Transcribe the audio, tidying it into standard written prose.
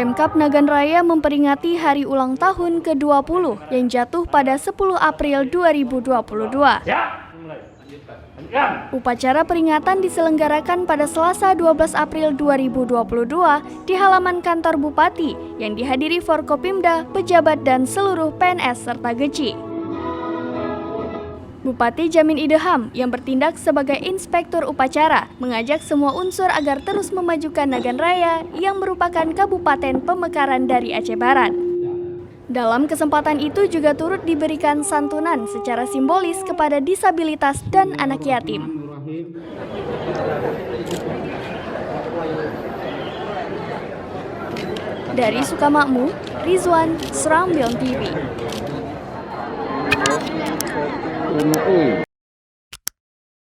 Pemkab Nagan Raya memperingati hari ulang tahun ke-20 yang jatuh pada 10 April 2022. Upacara peringatan diselenggarakan pada Selasa 12 April 2022 di halaman kantor Bupati yang dihadiri Forkopimda, pejabat dan seluruh PNS serta GECI. Bupati Jamin Ideham yang bertindak sebagai inspektur upacara mengajak semua unsur agar terus memajukan Nagan Raya yang merupakan kabupaten pemekaran dari Aceh Barat. Dalam kesempatan itu juga turut diberikan santunan secara simbolis kepada disabilitas dan anak yatim. Dari Sukamakmur, Rizwan, Serambion TV.